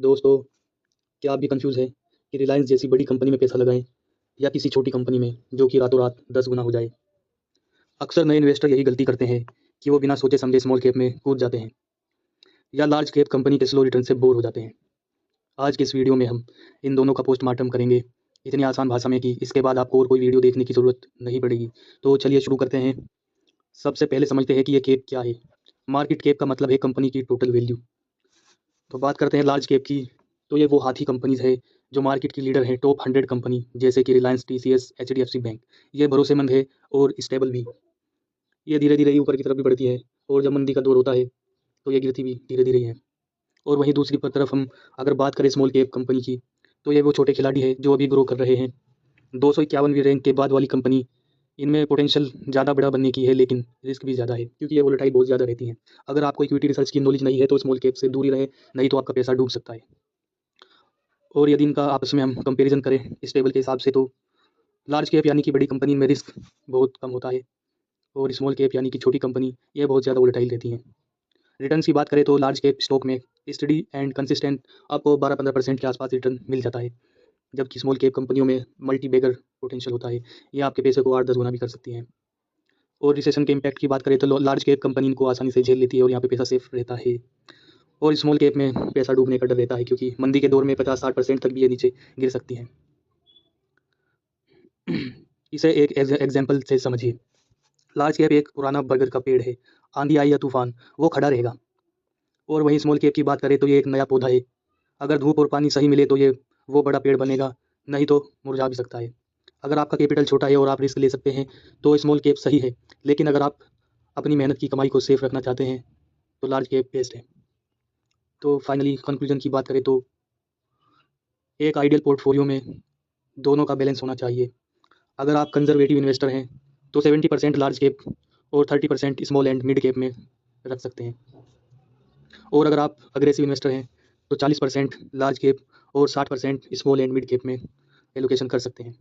दोस्तों, क्या आप भी कंफ्यूज हैं कि रिलायंस जैसी बड़ी कंपनी में पैसा लगाएं या किसी छोटी कंपनी में जो कि रातों रात 10 गुना हो जाए। अक्सर नए इन्वेस्टर यही गलती करते हैं कि वो बिना सोचे समझे स्मॉल कैप में कूद जाते हैं या लार्ज कैप कंपनी के स्लो रिटर्न से बोर हो जाते हैं। आज के इस वीडियो में हम इन दोनों का पोस्टमार्टम करेंगे इतनी आसान भाषा में कि इसके बाद आपको और कोई वीडियो देखने की ज़रूरत नहीं पड़ेगी। तो चलिए शुरू करते हैं। सबसे पहले समझते हैं कि ये कैप क्या है। मार्केट कैप का मतलब है कंपनी की टोटल वैल्यू। तो बात करते हैं लार्ज कैप की। तो ये वो हाथी कंपनीज है जो मार्केट की लीडर है, टॉप 100 कंपनी जैसे कि रिलायंस, टीसीएस, एचडीएफसी बैंक। ये भरोसेमंद है और स्टेबल भी। ये धीरे धीरे ही ऊपर की तरफ भी बढ़ती है और जब मंदी का दौर होता है तो ये गिरती भी धीरे धीरे ही है। और वहीं दूसरी तरफ हम अगर बात करें स्मॉल कैप कंपनी की, तो ये वो छोटे खिलाड़ी है जो अभी ग्रो कर रहे हैं। 251वीं रैंक के बाद वाली कंपनी, इनमें पोटेंशियल ज़्यादा बड़ा बनने की है लेकिन रिस्क भी ज़्यादा है क्योंकि ये वोलेटाइल बहुत ज़्यादा रहती हैं। अगर आपको इक्विटी रिसर्च की नॉलेज नहीं है तो स्मॉल कैप से दूरी रहे, नहीं तो आपका पैसा डूब सकता है। और यदि इनका आपस में हम कंपैरिजन करें इस टेबल के हिसाब से, तो लार्ज कैप यानी कि बड़ी कंपनी में रिस्क बहुत कम होता है और स्मॉल कैप यानी कि छोटी कंपनी ये बहुत ज़्यादा वोलेटाइल रहती हैं। रिटर्न्स की बात करें तो लार्ज कैप स्टॉक में स्टडी एंड कंसिस्टेंट आपको 12-15% के आसपास रिटर्न मिल जाता है, जबकि स्मॉल कैप कंपनियों में मल्टी बैगर पोटेंशियल होता है। ये आपके पैसे को 8-10 गुना भी कर सकती हैं। और रिसेशन के इम्पैक्ट की बात करें तो लार्ज कैप कंपनी इनको आसानी से झेल लेती है और यहाँ पे पैसा सेफ रहता है। और स्मॉल कैप में पैसा डूबने का डर रहता है क्योंकि मंदी के दौर में 50-60% तक भी ये नीचे गिर सकती हैं। इसे एक एग्जाम्पल से समझिए। लार्ज कैप एक पुराना बरगद का पेड़ है, आंधी आई या तूफान वो खड़ा रहेगा। और वहीं स्मॉल कैप की बात करें तो ये एक नया पौधा है। अगर धूप और पानी सही मिले तो ये वो बड़ा पेड़ बनेगा, नहीं तो मुरझा भी सकता है। अगर आपका कैपिटल छोटा है और आप रिस्क ले सकते हैं तो स्मॉल कैप सही है, लेकिन अगर आप अपनी मेहनत की कमाई को सेफ रखना चाहते हैं तो लार्ज कैप बेस्ट है। तो फाइनली कंक्लूजन की बात करें तो एक आइडियल पोर्टफोलियो में दोनों का बैलेंस होना चाहिए। अगर आप कंजर्वेटिव इन्वेस्टर हैं तो 70% लार्ज कैप और 30% स्मॉल एंड मिड कैप में रख सकते हैं। और अगर आप अग्रेसिव इन्वेस्टर हैं तो 40% लार्ज कैप और 60% स्मॉल एंड मिड कैप में एलोकेशन कर सकते हैं।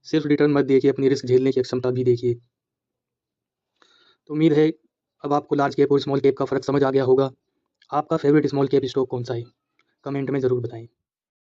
सिर्फ रिटर्न मत देखिए, अपनी रिस्क झेलने की क्षमता भी देखिए। तो उम्मीद है अब आपको लार्ज कैप और स्मॉल कैप का फ़र्क समझ आ गया होगा। आपका फेवरेट स्मॉल कैप स्टॉक कौन सा है? कमेंट में ज़रूर बताएं।